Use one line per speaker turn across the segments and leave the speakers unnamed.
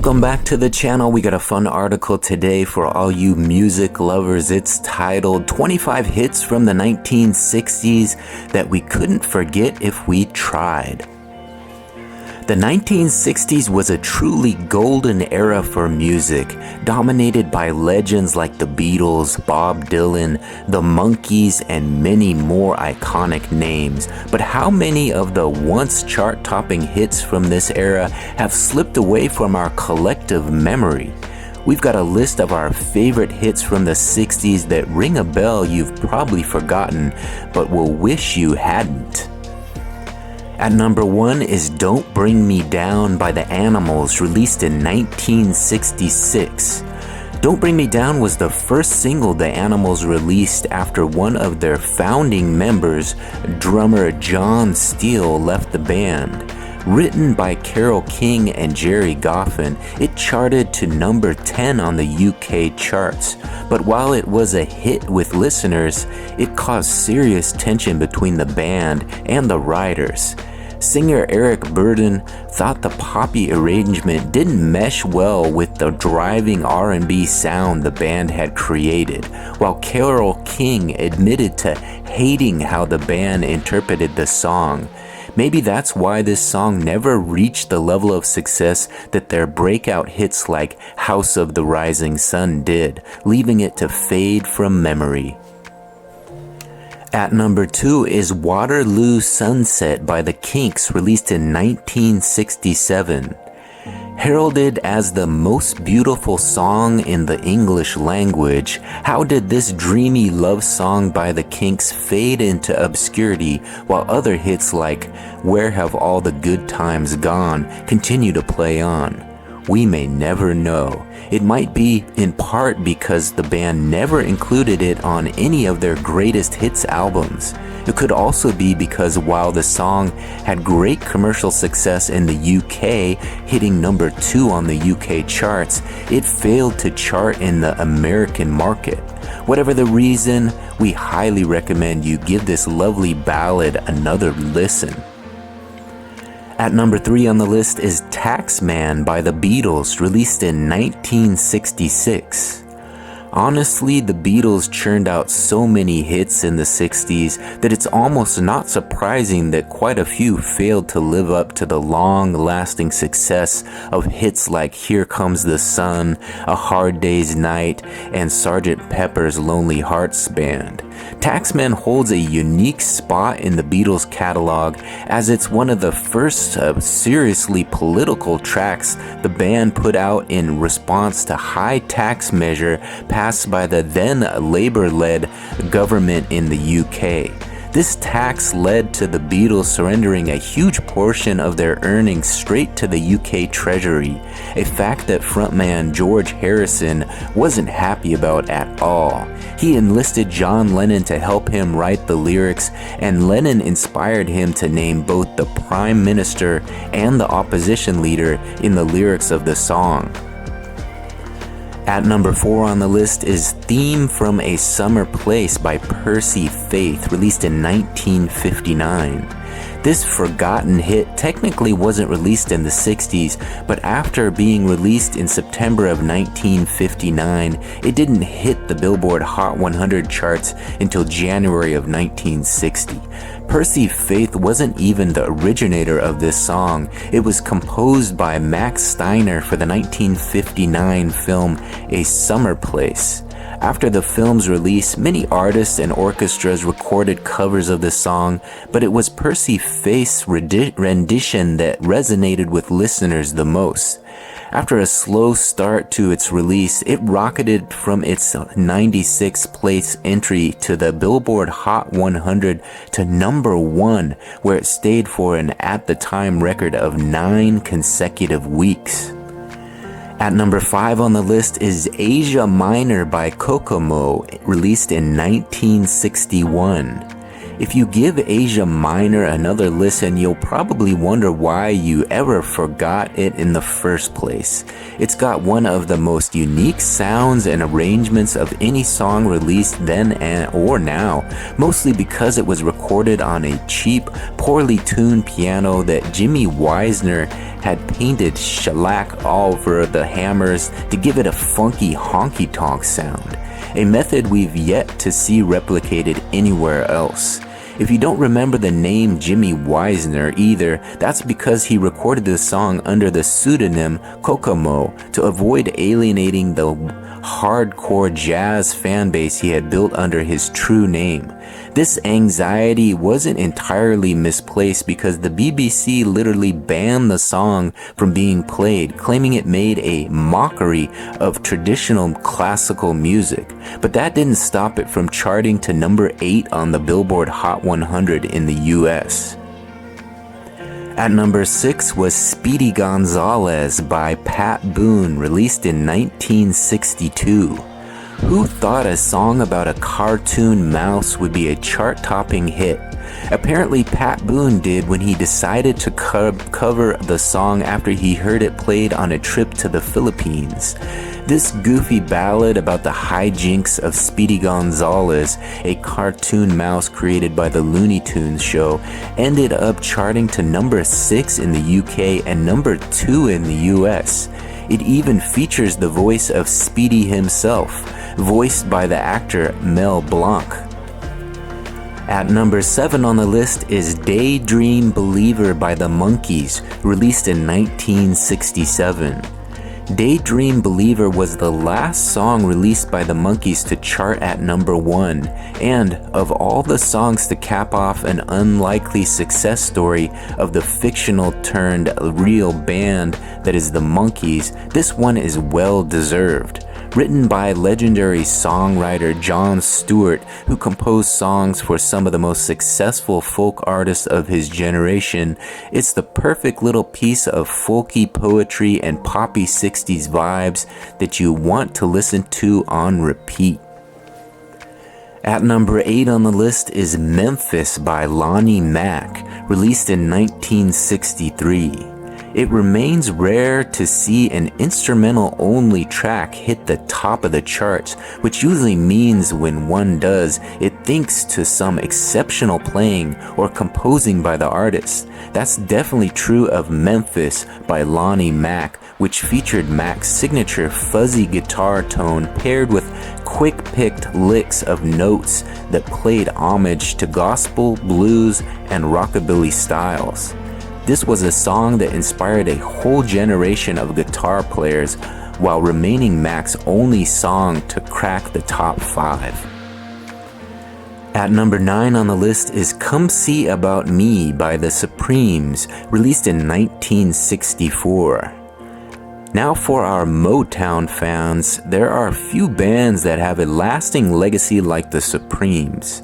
Welcome back to the channel. We got a fun article today for all you music lovers. It's titled 25 Hits from the 1960s That We Couldn't Forget If We Tried. The 1960s was a truly golden era for music, dominated by legends like the Beatles, Bob Dylan, the Monkees, and many more iconic names. But how many of the once chart-topping hits from this era have slipped away from our collective memory? We've got a list of our favorite hits from the 60s that ring a bell you've probably forgotten, but will wish you hadn't. At number 1 is Don't Bring Me Down by the Animals, released in 1966. Don't Bring Me Down was the first single the Animals released after one of their founding members, drummer John Steele, left the band. Written by Carole King and Gerry Goffin, it charted to number 10 on the UK charts. But while it was a hit with listeners, it caused serious tension between the band and the writers. Singer Eric Burdon thought the poppy arrangement didn't mesh well with the driving R&B sound the band had created, while Carole King admitted to hating how the band interpreted the song. Maybe that's why this song never reached the level of success that their breakout hits like House of the Rising Sun did, leaving it to fade from memory. At number 2 is Waterloo Sunset by the Kinks, released in 1967. Heralded as the most beautiful song in the English language, how did this dreamy love song by the Kinks fade into obscurity while other hits like Where Have All the Good Times Gone continue to play on? We may never know. It might be in part because the band never included it on any of their greatest hits albums. It could also be because while the song had great commercial success in the UK, hitting number 2 on the UK charts, it failed to chart in the American market. Whatever the reason, we highly recommend you give this lovely ballad another listen. At number 3 on the list is Taxman by the Beatles, released in 1966. Honestly, the Beatles churned out so many hits in the 60s that it's almost not surprising that quite a few failed to live up to the long-lasting success of hits like Here Comes the Sun, A Hard Day's Night, and Sgt. Pepper's Lonely Hearts Band. Taxman holds a unique spot in the Beatles' catalog as it's one of the first seriously political tracks the band put out in response to high tax measure passed by the then Labour-led government in the UK. This tax led to the Beatles surrendering a huge portion of their earnings straight to the UK Treasury, a fact that frontman George Harrison wasn't happy about at all. He enlisted John Lennon to help him write the lyrics, and Lennon inspired him to name both the Prime Minister and the opposition leader in the lyrics of the song. At number 4 on the list is Theme from a Summer Place by Percy Faith, released in 1959. This forgotten hit technically wasn't released in the 60s, but after being released in September of 1959, it didn't hit the Billboard Hot 100 charts until January of 1960. Percy Faith wasn't even the originator of this song. It was composed by Max Steiner for the 1959 film A Summer Place. After the film's release, many artists and orchestras recorded covers of the song, but it was Percy Faith's rendition that resonated with listeners the most. After a slow start to its release, it rocketed from its 96th place entry to the Billboard Hot 100 to number 1, where it stayed for an at-the-time record of 9 consecutive weeks. At number 5 on the list is Asia Minor by Kokomo, released in 1961. If you give Asia Minor another listen, you'll probably wonder why you ever forgot it in the first place. It's got one of the most unique sounds and arrangements of any song released then or now, mostly because it was recorded on a cheap, poorly tuned piano that Jimmy Weisner had painted shellac all over the hammers to give it a funky honky-tonk sound, a method we've yet to see replicated anywhere else. If you don't remember the name Jimmy Weisner either, that's because he recorded the song under the pseudonym Kokomo to avoid alienating the hardcore jazz fan base he had built under his true name. This anxiety wasn't entirely misplaced because the BBC literally banned the song from being played, claiming it made a mockery of traditional classical music. But that didn't stop it from charting to number 8 on the Billboard Hot 100 in the US. At number 6 was Speedy Gonzales by Pat Boone, released in 1962. Who thought a song about a cartoon mouse would be a chart-topping hit? Apparently Pat Boone did when he decided to cover the song after he heard it played on a trip to the Philippines. This goofy ballad about the hijinks of Speedy Gonzales, a cartoon mouse created by the Looney Tunes show, ended up charting to number 6 in the UK and number 2 in the US. It even features the voice of Speedy himself, voiced by the actor Mel Blanc. At number 7 on the list is Daydream Believer by the Monkees, released in 1967. Daydream Believer was the last song released by the Monkees to chart at number 1, and of all the songs to cap off an unlikely success story of the fictional turned real band that is the Monkees, this one is well deserved. Written by legendary songwriter Jon Stewart, who composed songs for some of the most successful folk artists of his generation, it's the perfect little piece of folky poetry and poppy 60s vibes that you want to listen to on repeat. At number 8 on the list is Memphis by Lonnie Mack, released in 1963. It remains rare to see an instrumental-only track hit the top of the charts, which usually means when one does, it thanks to some exceptional playing or composing by the artist. That's definitely true of Memphis by Lonnie Mack, which featured Mack's signature fuzzy guitar tone paired with quick-picked licks of notes that played homage to gospel, blues, and rockabilly styles. This was a song that inspired a whole generation of guitar players while remaining Mack's only song to crack the top 5. At number 9 on the list is Come See About Me by the Supremes, released in 1964. Now for our Motown fans, there are few bands that have a lasting legacy like the Supremes.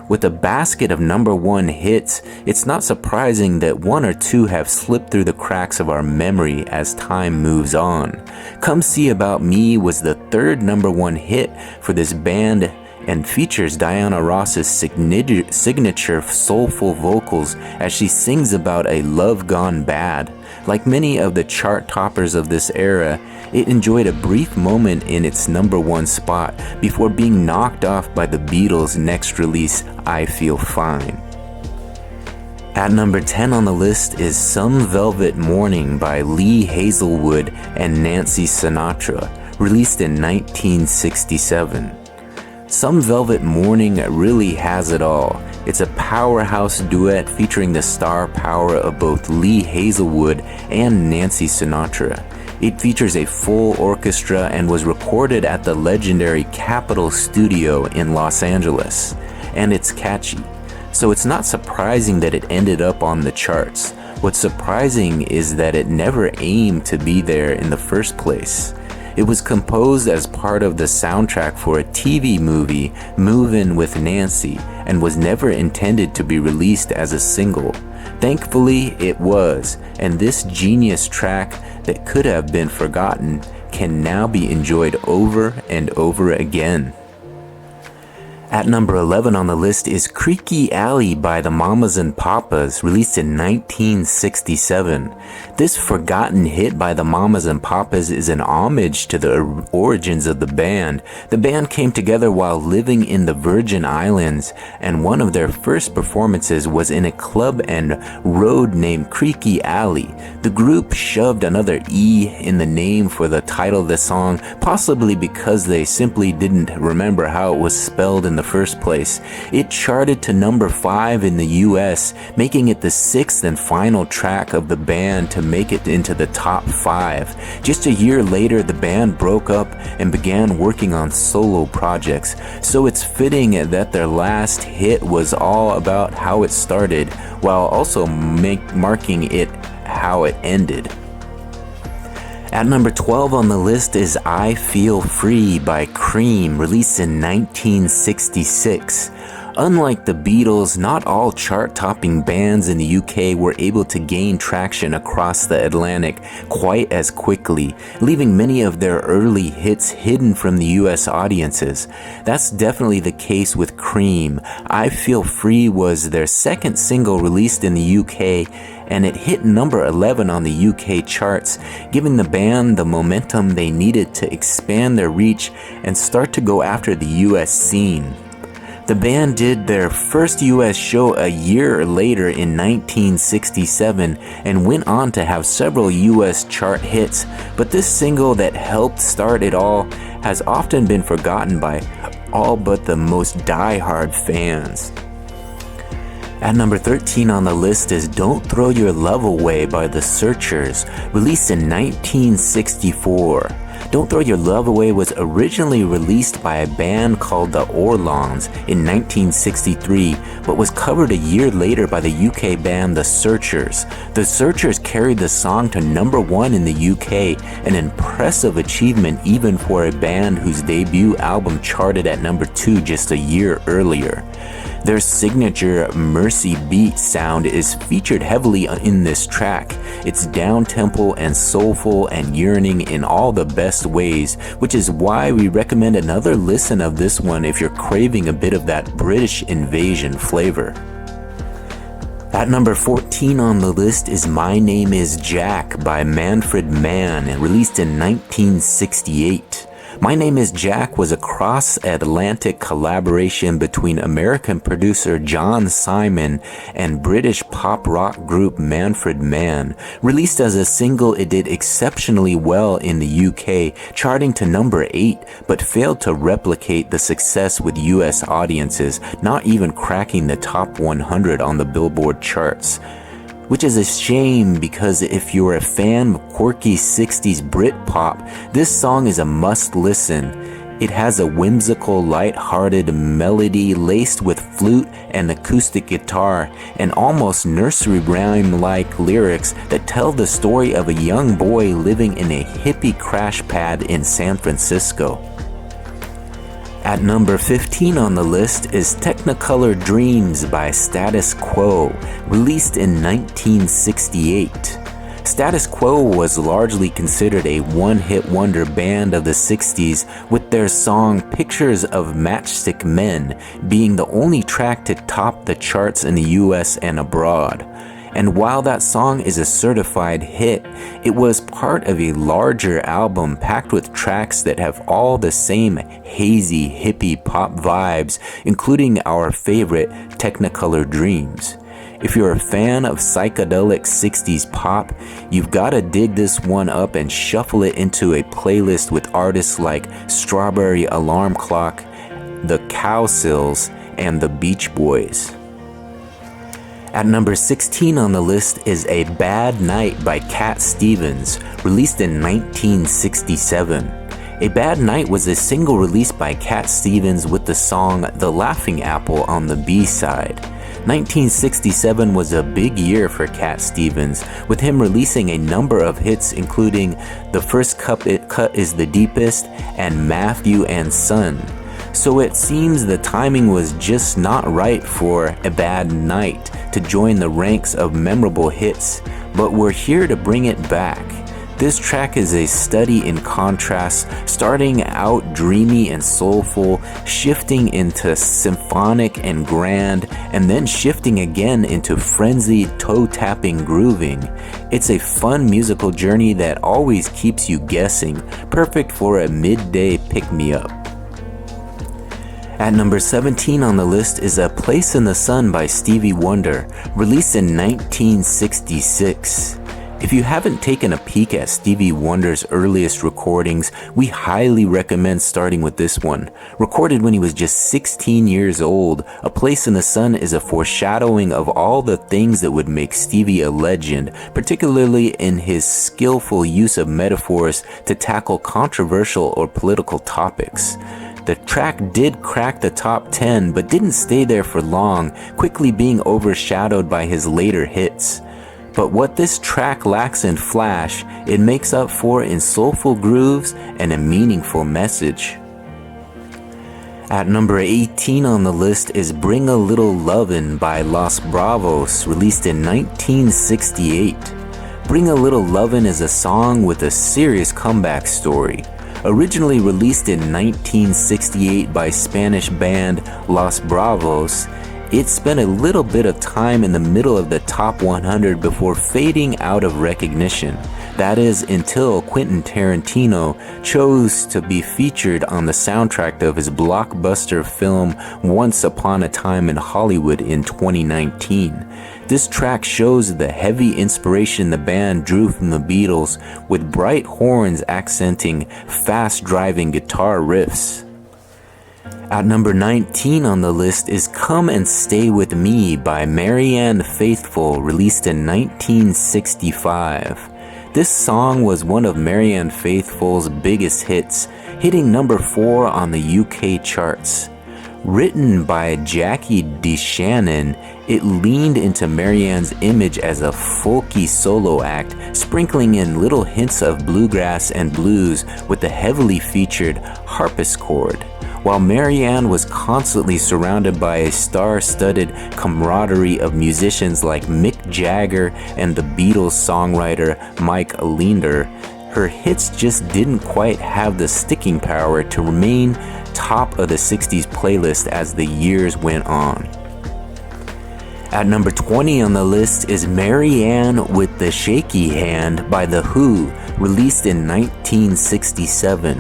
With a basket of number 1 hits, it's not surprising that one or two have slipped through the cracks of our memory as time moves on. Come See About Me was the 3rd number 1 hit for this band and features Diana Ross's signature soulful vocals as she sings about a love gone bad. Like many of the chart toppers of this era, it enjoyed a brief moment in its number 1 spot before being knocked off by the Beatles' next release, I Feel Fine. At number 10 on the list is Some Velvet Morning by Lee Hazelwood and Nancy Sinatra, released in 1967. Some Velvet Morning really has it all. It's a powerhouse duet featuring the star power of both Lee Hazelwood and Nancy Sinatra. It features a full orchestra and was recorded at the legendary Capitol Studio in Los Angeles. And it's catchy, so it's not surprising that it ended up on the charts. What's surprising is that it never aimed to be there in the first place. It was composed as part of the soundtrack for a TV movie, Movin' with Nancy, and was never intended to be released as a single. Thankfully, it was, and this genius track that could have been forgotten can now be enjoyed over and over again. At number 11 on the list is Creaky Alley by the Mamas and Papas, released in 1967. This forgotten hit by the Mamas and Papas is an homage to the origins of the band. The band came together while living in the Virgin Islands, and one of their first performances was in a club and road named Creaky Alley. The group shoved another E in the name for the title of the song, possibly because they simply didn't remember how it was spelled in the first place. It charted to number 5 in the US, making it the 6th and final track of the band to make it into the top 5. Just a year later, the band broke up and began working on solo projects, so it's fitting that their last hit was all about how it started, while also marking it how it ended. At number 12 on the list is I Feel Free by Cream, released in 1966. Unlike the Beatles, not all chart-topping bands in the UK were able to gain traction across the Atlantic quite as quickly, leaving many of their early hits hidden from the US audiences. That's definitely the case with Cream. I Feel Free was their second single released in the UK, and it hit number 11 on the UK charts, giving the band the momentum they needed to expand their reach and start to go after the US scene. The band did their first US show a year later in 1967 and went on to have several US chart hits, but this single that helped start it all has often been forgotten by all but the most die-hard fans. At number 13 on the list is Don't Throw Your Love Away by The Searchers, released in 1964. Don't Throw Your Love Away was originally released by a band called the Orlons in 1963, but was covered a year later by the UK band The Searchers. The Searchers carried the song to number 1 in the UK, an impressive achievement even for a band whose debut album charted at number 2 just a year earlier. Their signature Mercy beat sound is featured heavily in this track. It's down-tempo and soulful and yearning in all the best ways, which is why we recommend another listen of this one if you're craving a bit of that British invasion flavor. At number 14 on the list is My Name is Jack by Manfred Mann, released in 1968. My Name is Jack was a cross-Atlantic collaboration between American producer John Simon and British pop rock group Manfred Mann. Released as a single, it did exceptionally well in the UK, charting to number 8, but failed to replicate the success with US audiences, not even cracking the top 100 on the Billboard charts. Which is a shame, because if you're a fan of quirky 60s Britpop, this song is a must listen. It has a whimsical, light-hearted melody laced with flute and acoustic guitar, and almost nursery rhyme-like lyrics that tell the story of a young boy living in a hippie crash pad in San Francisco. At number 15 on the list is Technicolor Dreams by Status Quo, released in 1968. Status Quo was largely considered a one-hit wonder band of the 60s, with their song Pictures of Matchstick Men being the only track to top the charts in the US and abroad. And while that song is a certified hit, it was part of a larger album packed with tracks that have all the same hazy hippie pop vibes, including our favorite Technicolor Dreams. If you're a fan of psychedelic 60s pop, you've gotta dig this one up and shuffle it into a playlist with artists like Strawberry Alarm Clock, the Cowsills, and the Beach Boys. At number 16 on the list is A Bad Night by Cat Stevens, released in 1967. A Bad Night was a single released by Cat Stevens with the song The Laughing Apple on the B-side. 1967 was a big year for Cat Stevens, with him releasing a number of hits including The First Cut is the Deepest and Matthew and Son. So it seems the timing was just not right for A Bad Night to join the ranks of memorable hits, but we're here to bring it back. This track is a study in contrast, starting out dreamy and soulful, shifting into symphonic and grand, and then shifting again into frenzied toe-tapping grooving. It's a fun musical journey that always keeps you guessing, perfect for a midday pick-me-up. At number 17 on the list is A Place in the Sun by Stevie Wonder, released in 1966. If you haven't taken a peek at Stevie Wonder's earliest recordings, we highly recommend starting with this one. Recorded when he was just 16 years old, A Place in the Sun is a foreshadowing of all the things that would make Stevie a legend, particularly in his skillful use of metaphors to tackle controversial or political topics. The track did crack the top 10, but didn't stay there for long, quickly being overshadowed by his later hits. But what this track lacks in flash, it makes up for in soulful grooves and a meaningful message. At number 18 on the list is Bring a Little Lovin' by Los Bravos, released in 1968. Bring a Little Lovin' is a song with a serious comeback story. Originally released in 1968 by Spanish band Los Bravos, it spent a little bit of time in the middle of the top 100 before fading out of recognition. That is, until Quentin Tarantino chose to be featured on the soundtrack of his blockbuster film Once Upon a Time in Hollywood in 2019. This track shows the heavy inspiration the band drew from the Beatles, with bright horns accenting fast-driving guitar riffs. At number 19 on the list is Come and Stay With Me by Marianne Faithfull, released in 1965. This song was one of Marianne Faithfull's biggest hits, hitting number 4 on the UK charts. Written by Jackie DeShannon, it leaned into Marianne's image as a folky solo act, sprinkling in little hints of bluegrass and blues with the heavily featured harpsichord. While Marianne was constantly surrounded by a star-studded camaraderie of musicians like Mick Jagger and the Beatles songwriter Mike Leander, her hits just didn't quite have the sticking power to remain top of the 60s playlist as the years went on. At number 20 on the list is Marianne with the Shaky Hand by The Who, released in 1967.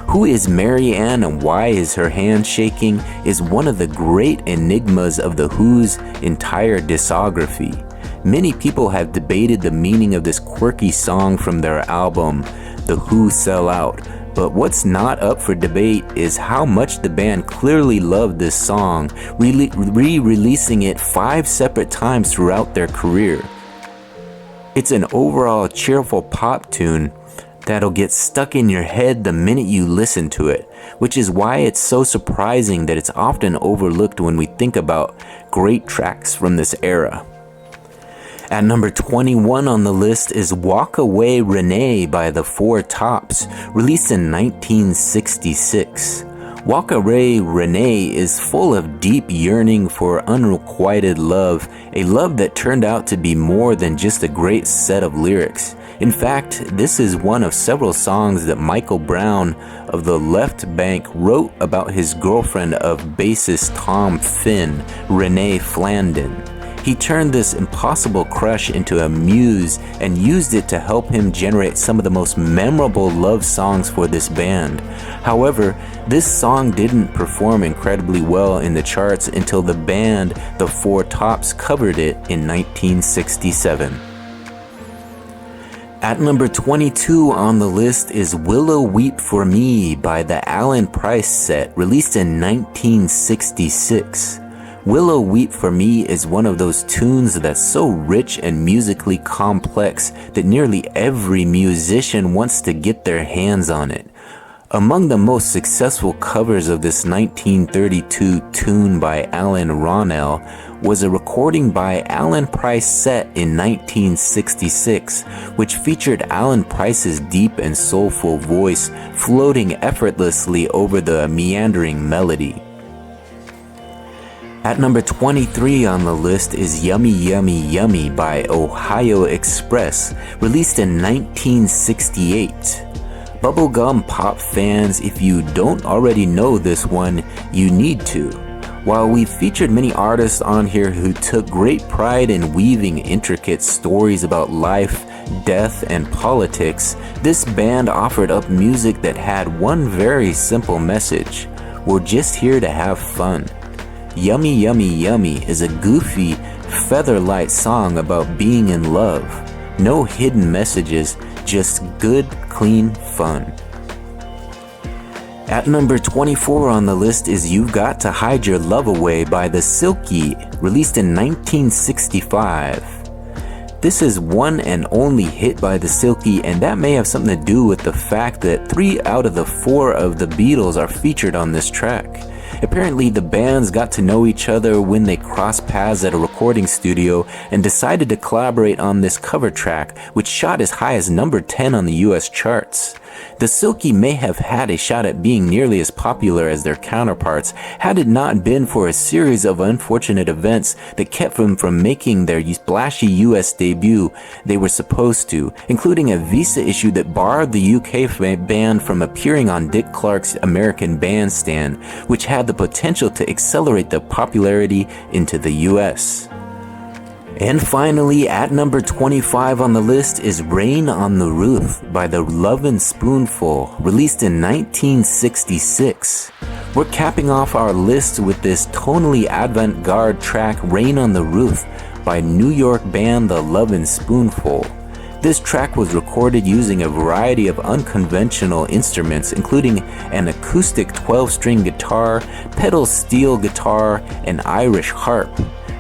Who is Marianne and why is her hand shaking is one of the great enigmas of The Who's entire discography. Many people have debated the meaning of this quirky song from their album, The Who Sell Out, but what's not up for debate is how much the band clearly loved this song, re-releasing it 5 separate times throughout their career. It's an overall cheerful pop tune that'll get stuck in your head the minute you listen to it, which is why it's so surprising that it's often overlooked when we think about great tracks from this era. At number 21 on the list is Walk Away Renee by the Four Tops, released in 1966. Walk Away Renee is full of deep yearning for unrequited love, a love that turned out to be more than just a great set of lyrics. In fact, this is one of several songs that Michael Brown of the Left Bank wrote about his girlfriend of bassist Tom Finn, Renee Flandin. He turned this impossible crush into a muse and used it to help him generate some of the most memorable love songs for this band. However, this song didn't perform incredibly well in the charts until the band The Four Tops covered it in 1967. At number 22 on the list is Willow Weep For Me by the Alan Price Set, released in 1966. Willow Weep For Me is one of those tunes that's so rich and musically complex that nearly every musician wants to get their hands on it. Among the most successful covers of this 1932 tune by Alan Ronell was a recording by Alan Price Set in 1966, which featured Alan Price's deep and soulful voice floating effortlessly over the meandering melody. At number 23 on the list is Yummy Yummy Yummy by Ohio Express, released in 1968. Bubblegum pop fans, if you don't already know this one, you need to. While we've featured many artists on here who took great pride in weaving intricate stories about life, death, and politics, this band offered up music that had one very simple message: we're just here to have fun. Yummy Yummy Yummy is a goofy, feather-light song about being in love. No hidden messages, just good, clean fun. At number 24 on the list is You've Got to Hide Your Love Away by The Silky, released in 1965. This is one and only hit by The Silky, and that may have something to do with the fact that 3 out of the 4 of the Beatles are featured on this track. Apparently, the bands got to know each other when they crossed paths at a recording studio and decided to collaborate on this cover track, which shot as high as number 10 on the US charts. The Silky may have had a shot at being nearly as popular as their counterparts had it not been for a series of unfortunate events that kept them from making their splashy US debut they were supposed to, including a visa issue that barred the UK band from appearing on Dick Clark's American Bandstand, which had the potential to accelerate the popularity into the US. And finally, at number 25 on the list is Rain on the Roof by The Lovin' Spoonful, released in 1966. We're capping off our list with this tonally avant-garde track Rain on the Roof by New York band The Lovin' Spoonful. This track was recorded using a variety of unconventional instruments, including an acoustic 12-string guitar, pedal steel guitar, and Irish harp.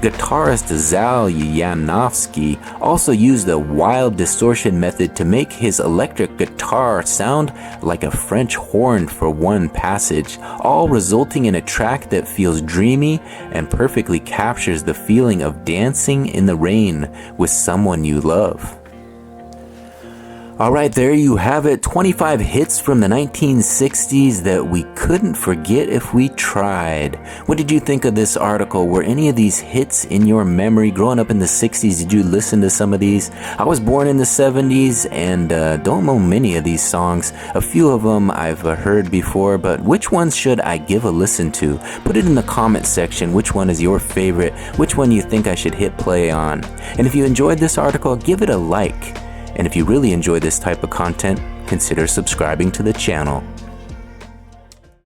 Guitarist Zal Yanovsky also used a wild distortion method to make his electric guitar sound like a French horn for one passage, all resulting in a track that feels dreamy and perfectly captures the feeling of dancing in the rain with someone you love. Alright, there you have it, 25 hits from the 1960s that we couldn't forget if we tried. What did you think of this article? Were any of these hits in your memory? Growing up in the 60s, did you listen to some of these? I was born in the 70s and don't know many of these songs. A few of them I've heard before, but which ones should I give a listen to? Put it in the comment section. Which one is your favorite? Which one you think I should hit play on? And if you enjoyed this article, give it a like. And if you really enjoy this type of content, consider subscribing to the channel.